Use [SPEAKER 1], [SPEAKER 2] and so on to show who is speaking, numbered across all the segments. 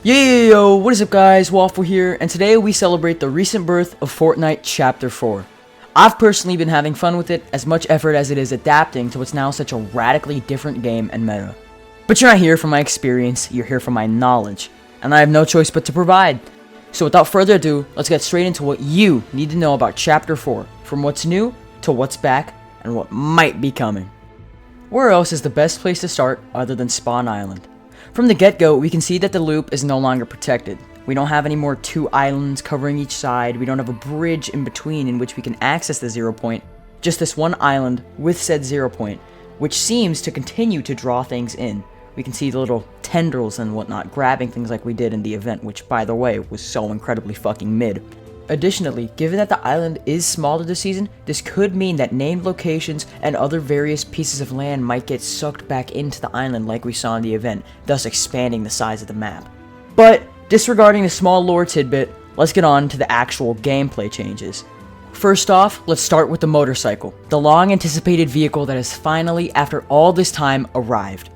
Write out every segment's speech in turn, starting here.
[SPEAKER 1] Yo, what is up guys, Waffle here, and today we celebrate the recent birth of Fortnite Chapter 4. I've personally been having fun with it, as much effort as it is adapting to what's now such a radically different game and meta. But you're not here for my experience, you're here for my knowledge, and I have no choice but to provide. So without further ado, let's get straight into what you need to know about Chapter 4, from what's new to what's back, and what might be coming. Where else is the best place to start other than Spawn Island? From the get-go, we can see that the loop is no longer protected. We don't have any more 2 islands covering each side, we don't have a bridge in between in which we can access the 0 point, just this one island with said 0 point, which seems to continue to draw things in. We can see the little tendrils and whatnot grabbing things like we did in the event, which by the way, was so incredibly fucking mid. Additionally, given that the island is smaller this season, this could mean that named locations and other various pieces of land might get sucked back into the island like we saw in the event, thus expanding the size of the map. But, disregarding the small lore tidbit, let's get on to the actual gameplay changes. First off, let's start with the motorcycle, the long anticipated vehicle that has finally, after all this time, arrived.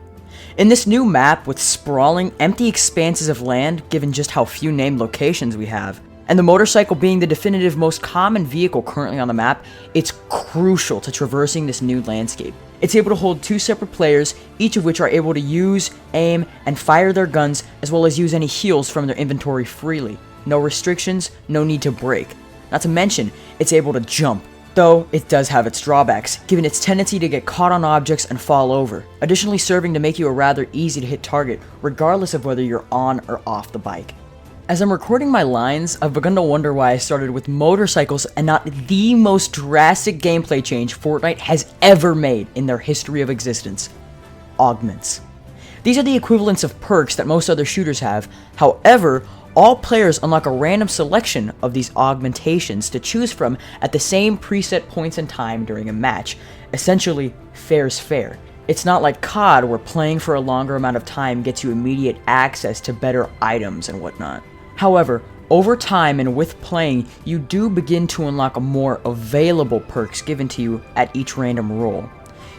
[SPEAKER 1] In this new map with sprawling, empty expanses of land, given just how few named locations we have, and the motorcycle being the definitive most common vehicle currently on the map, it's crucial to traversing this new landscape. It's able to hold 2 separate players, each of which are able to use, aim, and fire their guns, as well as use any heals from their inventory freely. No restrictions, no need to brake. Not to mention, it's able to jump, though it does have its drawbacks, given its tendency to get caught on objects and fall over, additionally serving to make you a rather easy to hit target, regardless of whether you're on or off the bike. As I'm recording my lines, I've begun to wonder why I started with motorcycles and not the most drastic gameplay change Fortnite has ever made in their history of existence. Augments. These are the equivalents of perks that most other shooters have, however, all players unlock a random selection of these augmentations to choose from at the same preset points in time during a match. Essentially, fair's fair. It's not like COD where playing for a longer amount of time gets you immediate access to better items and whatnot. However, over time and with playing, you do begin to unlock more available perks given to you at each random roll.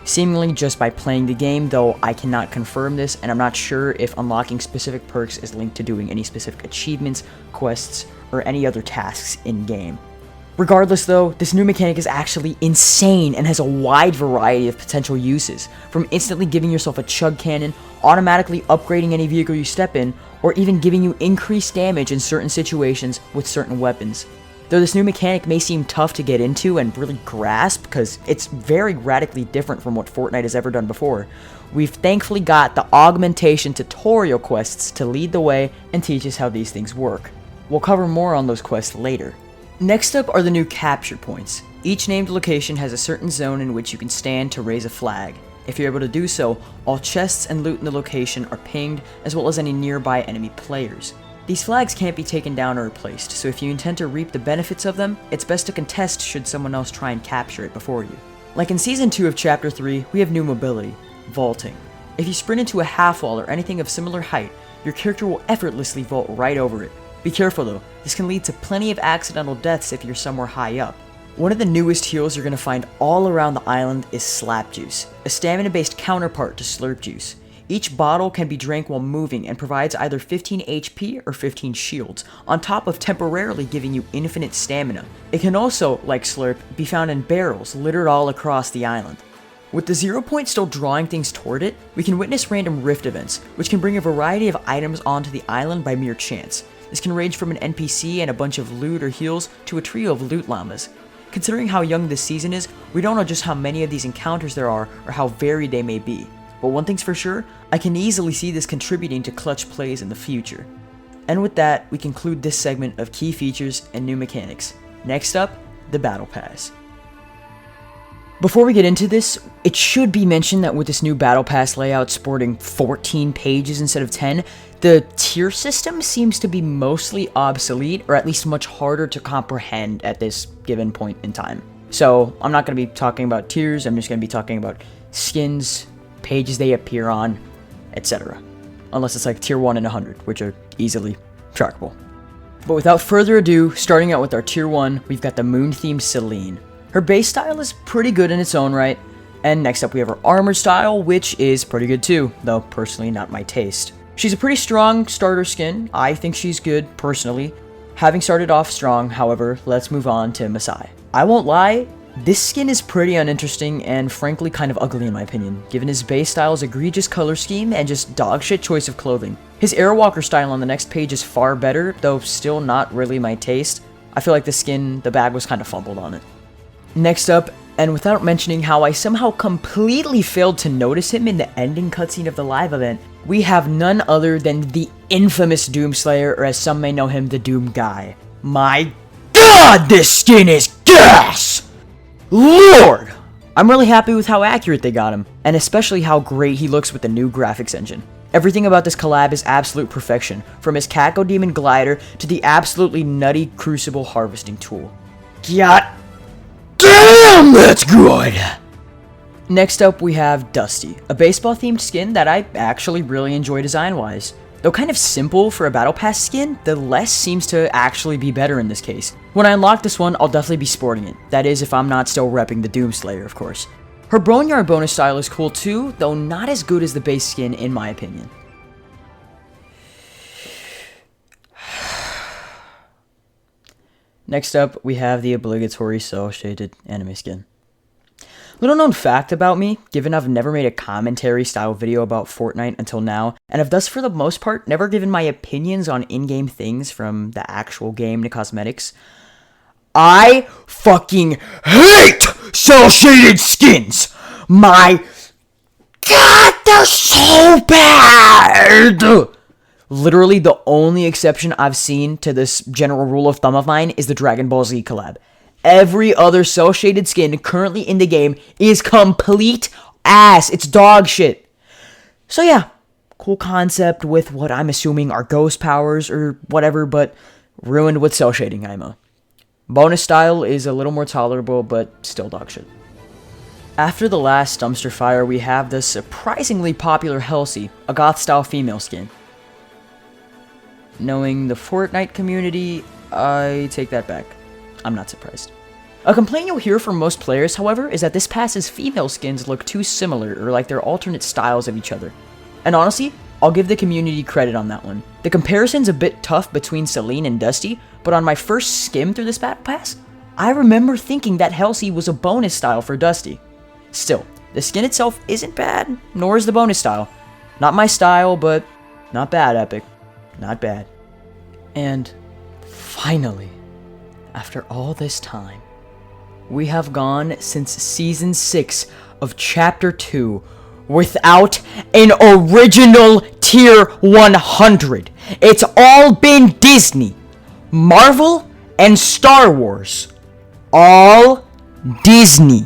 [SPEAKER 1] Seemingly just by playing the game, though I cannot confirm this, and I'm not sure if unlocking specific perks is linked to doing any specific achievements, quests, or any other tasks in-game. Regardless though, this new mechanic is actually insane and has a wide variety of potential uses, from instantly giving yourself a chug cannon, automatically upgrading any vehicle you step in, or even giving you increased damage in certain situations with certain weapons. Though this new mechanic may seem tough to get into and really grasp because it's very radically different from what Fortnite has ever done before, we've thankfully got the augmentation tutorial quests to lead the way and teach us how these things work. We'll cover more on those quests later. Next up are the new capture points. Each named location has a certain zone in which you can stand to raise a flag. If you're able to do so, all chests and loot in the location are pinged, as well as any nearby enemy players. These flags can't be taken down or replaced, so if you intend to reap the benefits of them, it's best to contest should someone else try and capture it before you. Like in Season 2 of Chapter 3, we have new mobility, vaulting. If you sprint into a half wall or anything of similar height, your character will effortlessly vault right over it. Be careful though, this can lead to plenty of accidental deaths if you're somewhere high up. One of the newest heals you're going to find all around the island is Slap Juice, a stamina-based counterpart to Slurp Juice. Each bottle can be drank while moving and provides either 15 HP or 15 shields, on top of temporarily giving you infinite stamina. It can also, like Slurp, be found in barrels littered all across the island. With the 0 point still drawing things toward it, we can witness random rift events, which can bring a variety of items onto the island by mere chance. This can range from an NPC and a bunch of loot or heals to a trio of loot llamas. Considering how young this season is, we don't know just how many of these encounters there are or how varied they may be. But one thing's for sure, I can easily see this contributing to clutch plays in the future. And with that, we conclude this segment of key features and new mechanics. Next up, the Battle Pass. Before we get into this, it should be mentioned that with this new Battle Pass layout sporting 14 pages instead of 10, the tier system seems to be mostly obsolete, or at least much harder to comprehend at this given point in time. So I'm not going to be talking about tiers, I'm just going to be talking about skins, pages they appear on, etc. Unless it's like tier 1 and 100, which are easily trackable. But without further ado, starting out with our tier 1, we've got the moon-themed Celine. Her base style is pretty good in its own right, and next up we have her armor style, which is pretty good too, though personally not my taste. She's a pretty strong starter skin. I think she's good, personally. Having started off strong, however, let's move on to Masai. I won't lie, this skin is pretty uninteresting and frankly kind of ugly in my opinion, given his base style's egregious color scheme and just dogshit choice of clothing. His Airwalker style on the next page is far better, though still not really my taste. I feel like the skin, the bag was kind of fumbled on it. Next up, and without mentioning how I somehow completely failed to notice him in the ending cutscene of the live event, we have none other than the infamous Doomslayer, or as some may know him, the Doom Guy. My god, this skin is gas! Lord! I'm really happy with how accurate they got him, and especially how great he looks with the new graphics engine. Everything about this collab is absolute perfection, from his Cacko Demon glider to the absolutely nutty Crucible harvesting tool. God damn, that's good! Next up, we have Dusty, a baseball-themed skin that I actually really enjoy design-wise. Though kind of simple for a Battle Pass skin, the less seems to actually be better in this case. When I unlock this one, I'll definitely be sporting it. That is, if I'm not still repping the Doomslayer, of course. Her Boneyard bonus style is cool too, though not as good as the base skin in my opinion. Next up, we have the obligatory cel-shaded anime skin. Little known fact about me, given I've never made a commentary style video about Fortnite until now, and have thus for the most part never given my opinions on in-game things from the actual game to cosmetics. I fucking hate cel-shaded skins! My god, they're so bad! Literally the only exception I've seen to this general rule of thumb of mine is the Dragon Ball Z collab. Every other cel-shaded skin currently in the game is complete ass. It's dog shit. So yeah, cool concept with what I'm assuming are ghost powers or whatever, but ruined with cel shading IMO. Bonus style is a little more tolerable, but still dog shit. After the last dumpster fire, we have the surprisingly popular Helsi, a goth style female skin. Knowing the Fortnite community, I take that back. I'm not surprised. A complaint you'll hear from most players, however, is that this pass's female skins look too similar, or like they're alternate styles of each other. And honestly, I'll give the community credit on that one. The comparison's a bit tough between Celine and Dusty, but on my first skim through this Battle Pass, I remember thinking that Helsi was a bonus style for Dusty. Still, the skin itself isn't bad, nor is the bonus style. Not my style, but not bad, Epic. Not bad. And finally, after all this time, we have gone since Season 6 of Chapter 2 without an original Tier 100. It's all been Disney, Marvel, and Star Wars. All Disney.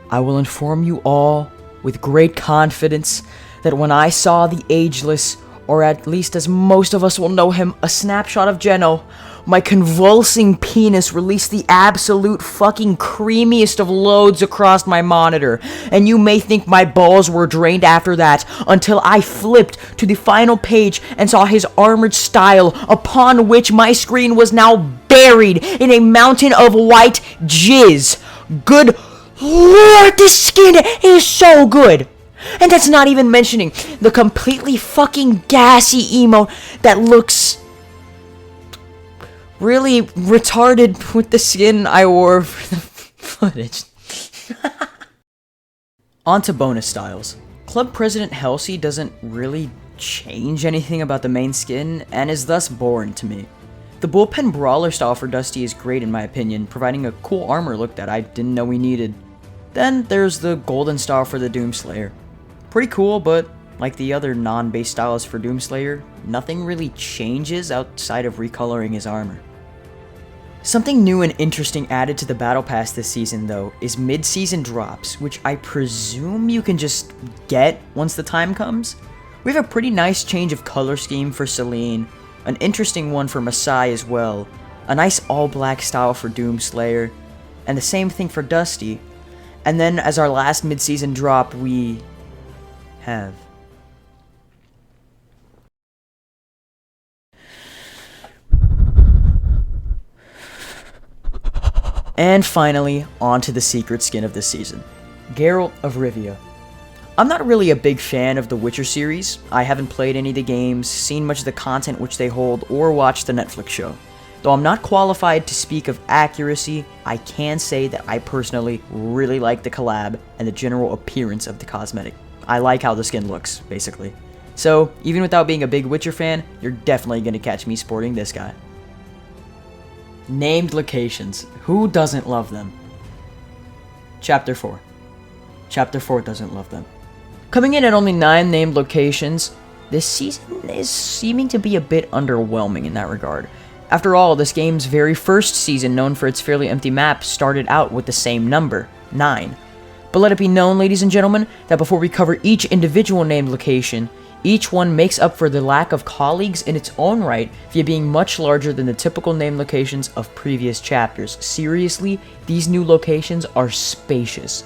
[SPEAKER 1] I will inform you all with great confidence that when I saw the ageless, or at least as most of us will know him, a snapshot of Geno, my convulsing penis released the absolute fucking creamiest of loads across my monitor, and you may think my balls were drained after that, until I flipped to the final page and saw his armored style, upon which my screen was now buried in a mountain of white jizz. Good lord, this skin is so good! And that's not even mentioning the completely fucking gassy emote that looks really retarded with the skin I wore for the footage. On to bonus styles. Club President Helsi doesn't really change anything about the main skin, and is thus boring to me. The Bullpen Brawler style for Dusty is great in my opinion, providing a cool armor look that I didn't know we needed. Then there's the Golden style for the Doomslayer. Pretty cool, but like the other non-base styles for Doomslayer, nothing really changes outside of recoloring his armor. Something new and interesting added to the Battle Pass this season, though, is mid-season drops, which I presume you can just get once the time comes. We have a pretty nice change of color scheme for Celine, an interesting one for Masai as well, a nice all-black style for Doomslayer, and the same thing for Dusty. And then as our last mid-season drop, we have and finally, on to the secret skin of this season, Geralt of Rivia. I'm not really a big fan of the Witcher series. I haven't played any of the games, seen much of the content which they hold, or watched the Netflix show. Though I'm not qualified to speak of accuracy, I can say that I personally really like the collab and the general appearance of the cosmetic. I like how the skin looks, basically. So, even without being a big Witcher fan, you're definitely going to catch me sporting this guy. Named locations. Who doesn't love them? Chapter 4. Chapter 4 doesn't love them. Coming in at only 9 named locations, this season is seeming to be a bit underwhelming in that regard. After all, this game's very first season, known for its fairly empty map, started out with the same number, 9. But let it be known, ladies and gentlemen, that before we cover each individual named location, each one makes up for the lack of colleagues in its own right via being much larger than the typical named locations of previous chapters. Seriously, these new locations are spacious.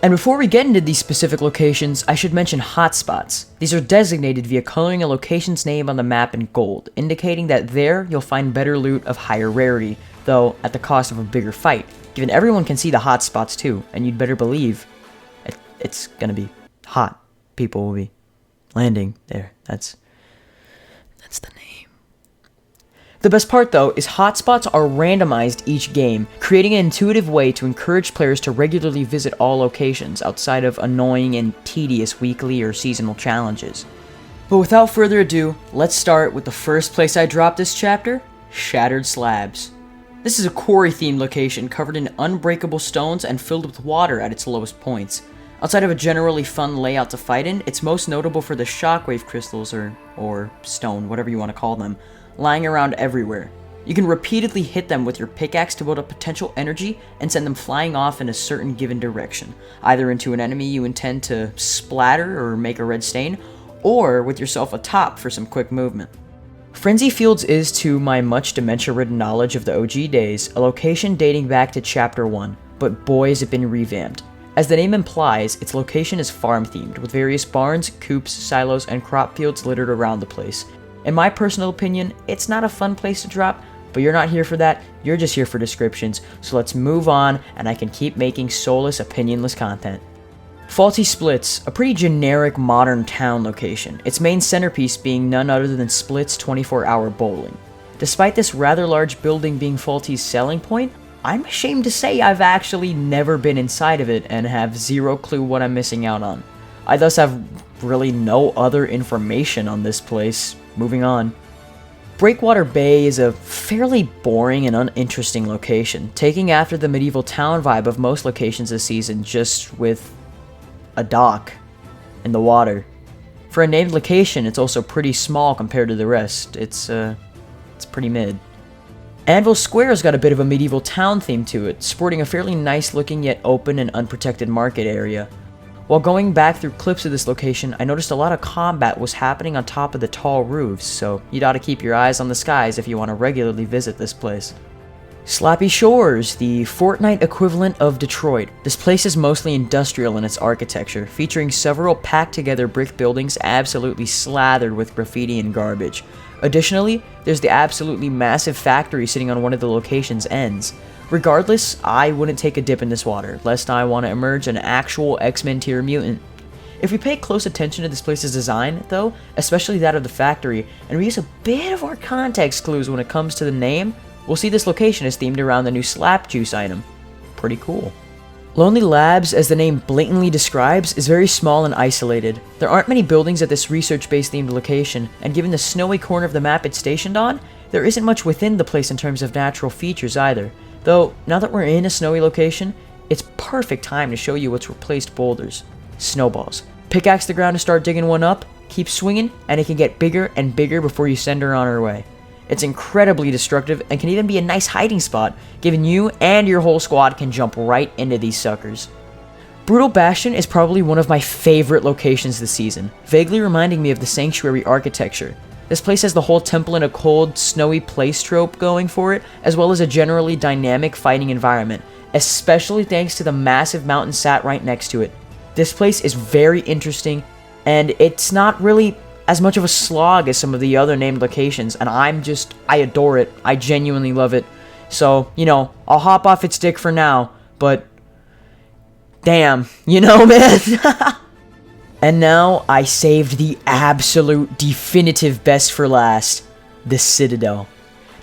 [SPEAKER 1] And before we get into these specific locations, I should mention hotspots. These are designated via coloring a location's name on the map in gold, indicating that there you'll find better loot of higher rarity, though at the cost of a bigger fight, given everyone can see the hotspots too, and you'd better believe it's gonna be hot. People will be landing there. That's the name. The best part though is hotspots are randomized each game, creating an intuitive way to encourage players to regularly visit all locations outside of annoying and tedious weekly or seasonal challenges. But without further ado, let's start with the first place I dropped this chapter, Shattered Slabs. This is a quarry-themed location covered in unbreakable stones and filled with water at its lowest points. Outside of a generally fun layout to fight in, it's most notable for the shockwave crystals or stone, whatever you want to call them, lying around everywhere. You can repeatedly hit them with your pickaxe to build up potential energy and send them flying off in a certain given direction, either into an enemy you intend to splatter or make a red stain, or with yourself atop for some quick movement. Frenzy Fields is, to my much dementia-ridden knowledge of the OG days, a location dating back to Chapter 1, but boy has it been revamped. As the name implies, its location is farm-themed, with various barns, coops, silos, and crop fields littered around the place. In my personal opinion, it's not a fun place to drop, but you're not here for that, you're just here for descriptions, so let's move on and I can keep making soulless, opinionless content. Faulty Splits, a pretty generic modern town location, its main centerpiece being none other than Split's 24-hour bowling. Despite this rather large building being Faulty's selling point, I'm ashamed to say I've actually never been inside of it and have zero clue what I'm missing out on. I thus have really no other information on this place. Moving on. Breakwater Bay is a fairly boring and uninteresting location, taking after the medieval town vibe of most locations this season, just with a dock in the water. For a named location, it's also pretty small compared to the rest. It's pretty mid. Anvil Square's got a bit of a medieval town theme to it, sporting a fairly nice looking yet open and unprotected market area. While going back through clips of this location, I noticed a lot of combat was happening on top of the tall roofs, so you'd ought to keep your eyes on the skies if you want to regularly visit this place. Slappy Shores, the Fortnite equivalent of Detroit. This place is mostly industrial in its architecture, featuring several packed-together brick buildings absolutely slathered with graffiti and garbage. Additionally, there's the absolutely massive factory sitting on one of the location's ends. Regardless, I wouldn't take a dip in this water, lest I want to emerge an actual X-Men tier mutant. If we pay close attention to this place's design, though, especially that of the factory, and we use a bit of our context clues when it comes to the name, we'll see this location is themed around the new Slap Juice item. Pretty cool. Lonely Labs, as the name blatantly describes, is very small and isolated. There aren't many buildings at this research-based themed location, and given the snowy corner of the map it's stationed on, there isn't much within the place in terms of natural features either. Though, now that we're in a snowy location, it's perfect time to show you what's replaced boulders. Snowballs. Pickaxe the ground to start digging one up, keep swinging, and it can get bigger and bigger before you send her on her way. It's incredibly destructive and can even be a nice hiding spot, given you and your whole squad can jump right into these suckers. Brutal Bastion is probably one of my favorite locations this season, vaguely reminding me of the Sanctuary architecture. This place has the whole temple in a cold, snowy place trope going for it, as well as a generally dynamic fighting environment, especially thanks to the massive mountain sat right next to it. This place is very interesting, and it's not really as much of a slog as some of the other named locations, and I adore it. I genuinely love it. So, I'll hop off its dick for now, but damn, man. And now I saved the absolute definitive best for last, the Citadel.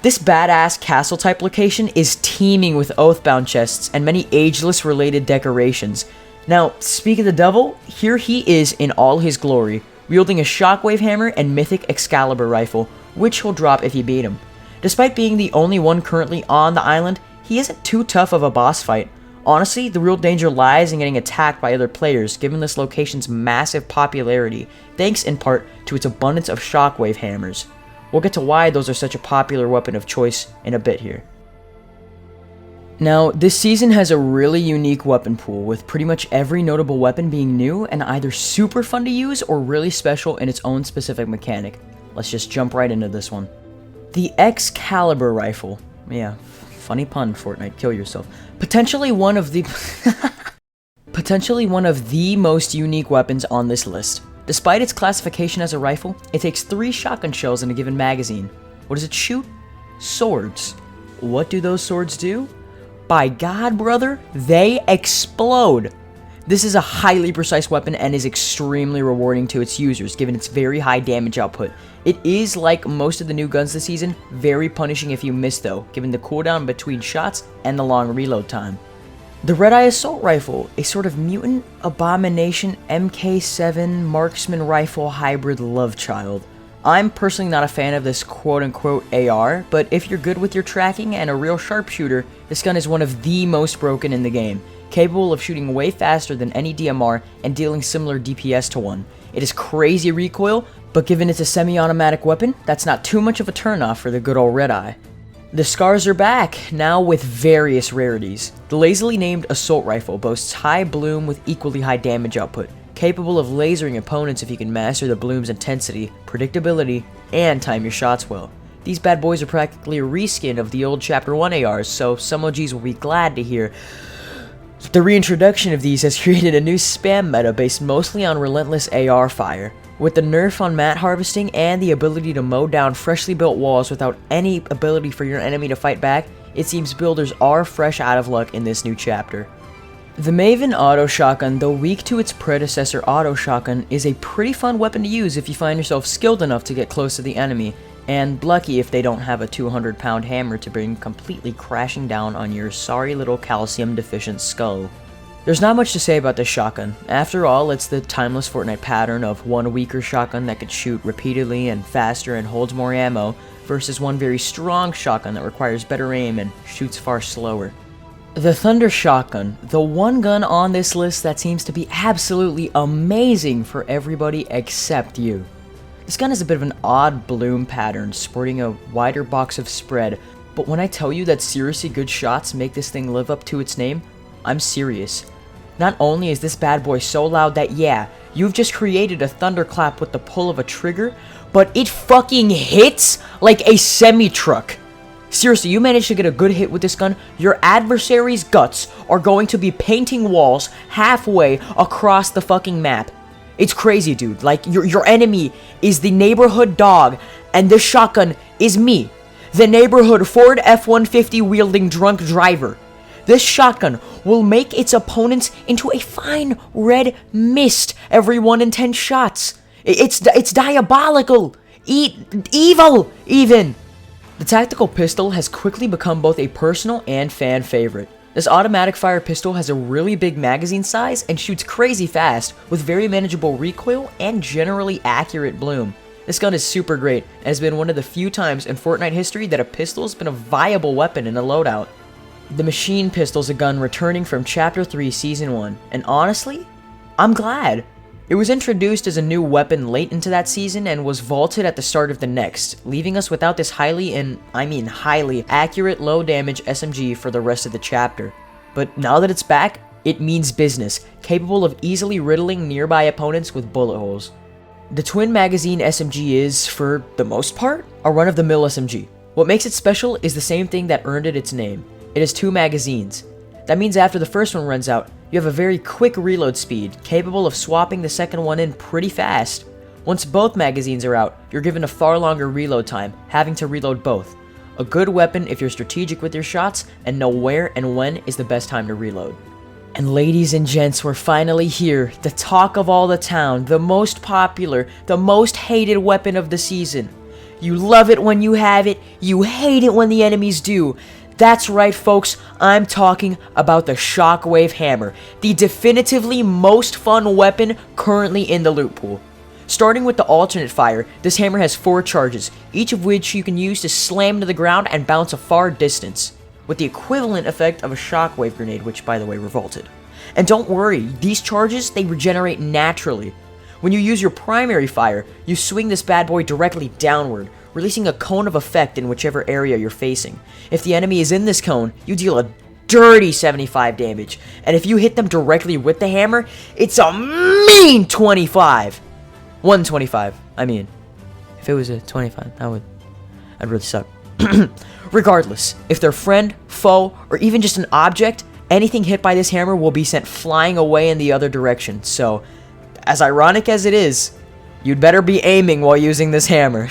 [SPEAKER 1] This badass castle type location is teeming with Oathbound chests and many ageless related decorations. Now, speak of the devil, here he is in all his glory, wielding a shockwave hammer and mythic Excalibur rifle, which he'll drop if you beat him. Despite being the only one currently on the island, he isn't too tough of a boss fight. Honestly, the real danger lies in getting attacked by other players given this location's massive popularity, thanks in part to its abundance of shockwave hammers. We'll get to why those are such a popular weapon of choice in a bit here. Now, this season has a really unique weapon pool, with pretty much every notable weapon being new and either super fun to use or really special in its own specific mechanic. Let's just jump right into this one. The Excalibur rifle. Yeah, funny pun, Fortnite, kill yourself. Potentially one of the most unique weapons on this list. Despite its classification as a rifle, it takes 3 shotgun shells in a given magazine. What does it shoot? Swords. What do those swords do? By God, brother, they explode! This is a highly precise weapon and is extremely rewarding to its users, given its very high damage output. It is, like most of the new guns this season, very punishing if you miss though, given the cooldown between shots and the long reload time. The Red Eye Assault Rifle, a sort of mutant abomination MK7 marksman rifle hybrid love child. I'm personally not a fan of this quote-unquote AR, but if you're good with your tracking and a real sharpshooter, this gun is one of the most broken in the game, capable of shooting way faster than any DMR and dealing similar DPS to one. It is crazy recoil, but given it's a semi-automatic weapon, that's not too much of a turnoff for the good old Red Eye. The Scars are back, now with various rarities. The lazily named Assault Rifle boasts high bloom with equally high damage output, capable of lasering opponents if you can master the bloom's intensity, predictability, and time your shots well. These bad boys are practically a reskin of the old Chapter 1 ARs, so some OGs will be glad to hear. The reintroduction of these has created a new spam meta based mostly on relentless AR fire. With the nerf on mat harvesting and the ability to mow down freshly built walls without any ability for your enemy to fight back, it seems builders are fresh out of luck in this new chapter. The Maven Auto Shotgun, though weak to its predecessor Auto Shotgun, is a pretty fun weapon to use if you find yourself skilled enough to get close to the enemy, and lucky if they don't have a 200-pound hammer to bring completely crashing down on your sorry little calcium-deficient skull. There's not much to say about this shotgun. After all, it's the timeless Fortnite pattern of one weaker shotgun that can shoot repeatedly and faster and holds more ammo, versus one very strong shotgun that requires better aim and shoots far slower. The Thunder Shotgun, the one gun on this list that seems to be absolutely amazing for everybody except you. This gun is a bit of an odd bloom pattern, sporting a wider box of spread, but when I tell you that seriously good shots make this thing live up to its name, I'm serious. Not only is this bad boy so loud that, yeah, you've just created a thunderclap with the pull of a trigger, but it fucking hits like a semi-truck. Seriously, you manage to get a good hit with this gun, your adversary's guts are going to be painting walls halfway across the fucking map. It's crazy, dude. Like, your enemy is the neighborhood dog, and this shotgun is me, the neighborhood Ford F-150 wielding drunk driver. This shotgun will make its opponents into a fine red mist every 1 in 10 shots. It's diabolical, evil, even. The tactical pistol has quickly become both a personal and fan favorite. This automatic fire pistol has a really big magazine size and shoots crazy fast with very manageable recoil and generally accurate bloom. This gun is super great and has been one of the few times in Fortnite history that a pistol has been a viable weapon in a loadout. The Machine Pistol's a gun returning from Chapter 3 Season 1, and honestly, I'm glad. It was introduced as a new weapon late into that season and was vaulted at the start of the next, leaving us without this highly accurate low damage SMG for the rest of the chapter. But now that it's back, it means business, capable of easily riddling nearby opponents with bullet holes. The twin magazine SMG is, for the most part, a run-of-the-mill SMG. What makes it special is the same thing that earned it its name. It has 2 magazines. That means after the first one runs out, you have a very quick reload speed, capable of swapping the second one in pretty fast. Once both magazines are out, you're given a far longer reload time, having to reload both. A good weapon if you're strategic with your shots and know where and when is the best time to reload. And ladies and gents, we're finally here. The talk of all the town, the most popular, the most hated weapon of the season. You love it when you have it, you hate it when the enemies do. That's right, folks, I'm talking about the Shockwave Hammer, the definitively most fun weapon currently in the loot pool. Starting with the alternate fire, this hammer has 4 charges, each of which you can use to slam to the ground and bounce a far distance, with the equivalent effect of a shockwave grenade, which by the way revolted. And don't worry, these charges, they regenerate naturally. When you use your primary fire, you swing this bad boy directly downward, releasing a cone of effect in whichever area you're facing. If the enemy is in this cone, you deal a dirty 75 damage, and if you hit them directly with the hammer, it's a mean 25! 125, I mean. If it was a 25, I'd really suck. Regardless, if they're friend, foe, or even just an object, anything hit by this hammer will be sent flying away in the other direction. So, as ironic as it is, you'd better be aiming while using this hammer.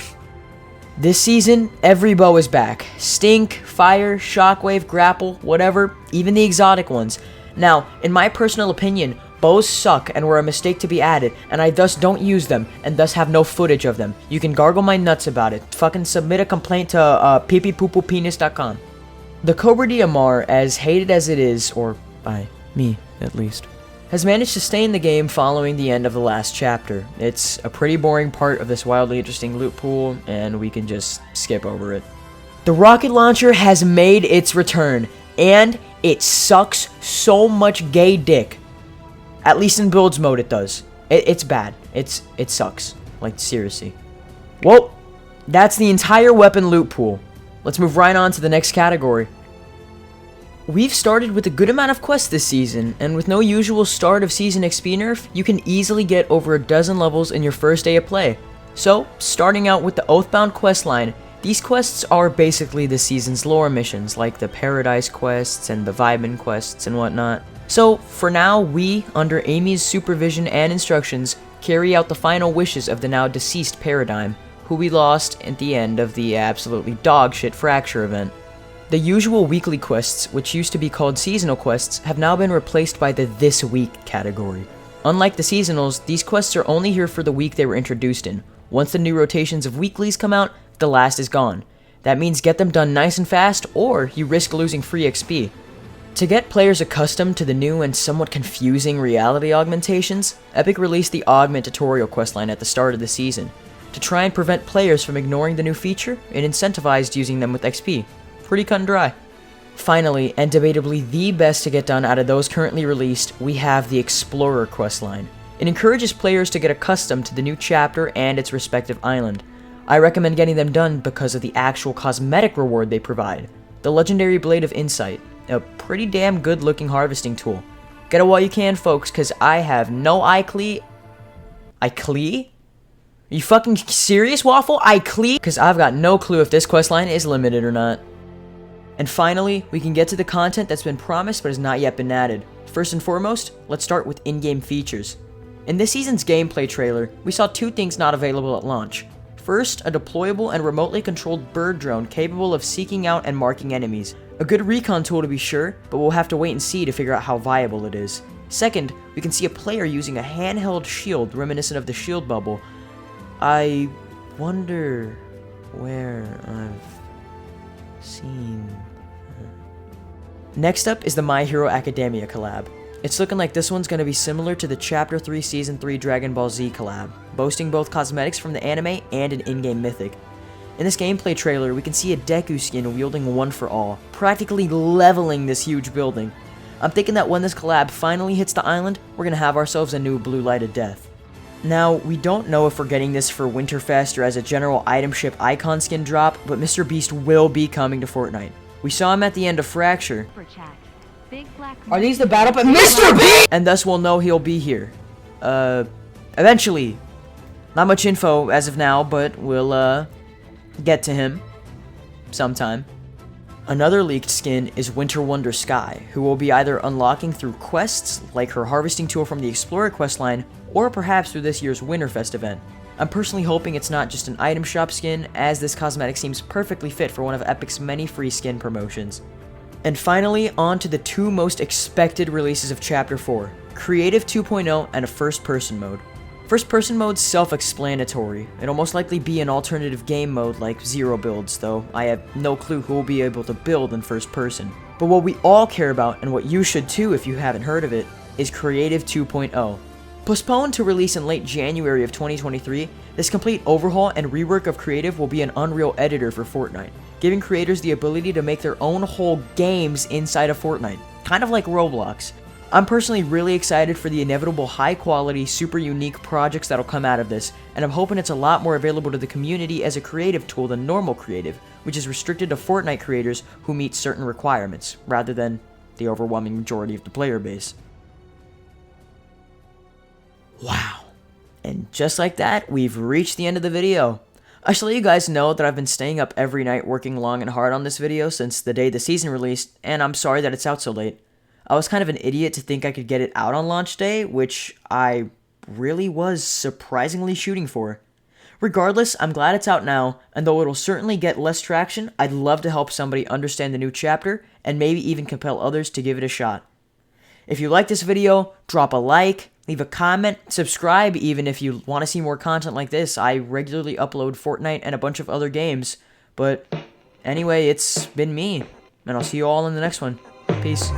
[SPEAKER 1] This season, every bow is back. Stink, fire, shockwave, grapple, whatever, even the exotic ones. Now, in my personal opinion, bows suck and were a mistake to be added, and I thus don't use them, and thus have no footage of them. You can gargle my nuts about it. Fucking submit a complaint to peepee-poo-poo-penis.com. The Cobra DMR, as hated as it is, or by me at least, has managed to stay in the game following the end of the last chapter. It's a pretty boring part of this wildly interesting loot pool, and we can just skip over it. The rocket launcher has made its return, and it sucks so much gay dick. At least in builds mode it does. It's bad. It sucks. Like, seriously. Well, that's the entire weapon loot pool. Let's move right on to the next category. We've started with a good amount of quests this season, and with no usual start of season XP nerf, you can easily get over a dozen levels in your first day of play. So, starting out with the Oathbound questline, these quests are basically the season's lore missions, like the Paradise quests and the Vibin quests and whatnot. So, for now, we, under Amy's supervision and instructions, carry out the final wishes of the now deceased Paradigm, who we lost at the end of the absolutely dogshit Fracture event. The usual weekly quests, which used to be called seasonal quests, have now been replaced by the This Week category. Unlike the seasonals, these quests are only here for the week they were introduced in. Once the new rotations of weeklies come out, the last is gone. That means get them done nice and fast, or you risk losing free XP. To get players accustomed to the new and somewhat confusing reality augmentations, Epic released the Augment tutorial questline at the start of the season. To try and prevent players from ignoring the new feature, it incentivized using them with XP. Pretty cut and dry. Finally, and debatably the best to get done out of those currently released, we have the Explorer questline. It encourages players to get accustomed to the new chapter and its respective island. I recommend getting them done because of the actual cosmetic reward they provide. The Legendary Blade of Insight, a pretty damn good looking harvesting tool. Get it while you can, folks, cause I have no iClee. iClee? Are you fucking serious, Waffle? iClee? Cause I've got no clue if this questline is limited or not. And finally, we can get to the content that's been promised but has not yet been added. First and foremost, let's start with in-game features. In this season's gameplay trailer, we saw 2 things not available at launch. First, a deployable and remotely controlled bird drone capable of seeking out and marking enemies. A good recon tool to be sure, but we'll have to wait and see to figure out how viable it is. Second, we can see a player using a handheld shield reminiscent of the shield bubble. I wonder where I've seen... Next up is the My Hero Academia collab. It's looking like this one's going to be similar to the Chapter 3 Season 3 Dragon Ball Z collab, boasting both cosmetics from the anime and an in-game mythic. In this gameplay trailer, we can see a Deku skin wielding One for All, practically leveling this huge building. I'm thinking that when this collab finally hits the island, we're going to have ourselves a new Blue Light of Death. Now, we don't know if we're getting this for Winterfest or as a general item ship icon skin drop, but Mr. Beast will be coming to Fortnite. We saw him at the end of Fracture. Are these the Battlepass? Mr. Beast! And thus we'll know he'll be here. Eventually. Not much info as of now, but we'll, get to him sometime. Another leaked skin is Winter Wonder Sky, who will be either unlocking through quests, like her harvesting tool from the Explorer questline, or perhaps through this year's Winterfest event. I'm personally hoping it's not just an item shop skin, as this cosmetic seems perfectly fit for one of Epic's many free skin promotions. And finally, on to the two most expected releases of Chapter 4, Creative 2.0 and a first-person mode. First-person mode's self-explanatory. It'll most likely be an alternative game mode like Zero Builds, though I have no clue who will be able to build in first person. But what we all care about, and what you should too if you haven't heard of it, is Creative 2.0. Postponed to release in late January of 2023, this complete overhaul and rework of Creative will be an Unreal editor for Fortnite, giving creators the ability to make their own whole games inside of Fortnite, kind of like Roblox. I'm personally really excited for the inevitable high-quality, super unique projects that'll come out of this, and I'm hoping it's a lot more available to the community as a creative tool than normal creative, which is restricted to Fortnite creators who meet certain requirements, rather than the overwhelming majority of the player base. Wow. And just like that, we've reached the end of the video. I should let you guys know that I've been staying up every night working long and hard on this video since the day the season released, and I'm sorry that it's out so late. I was kind of an idiot to think I could get it out on launch day, which I really was surprisingly shooting for. Regardless, I'm glad it's out now, and though it'll certainly get less traction, I'd love to help somebody understand the new chapter, and maybe even compel others to give it a shot. If you like this video, drop a like, leave a comment, subscribe even if you want to see more content like this. I regularly upload Fortnite and a bunch of other games. But anyway, it's been me, and I'll see you all in the next one. Peace.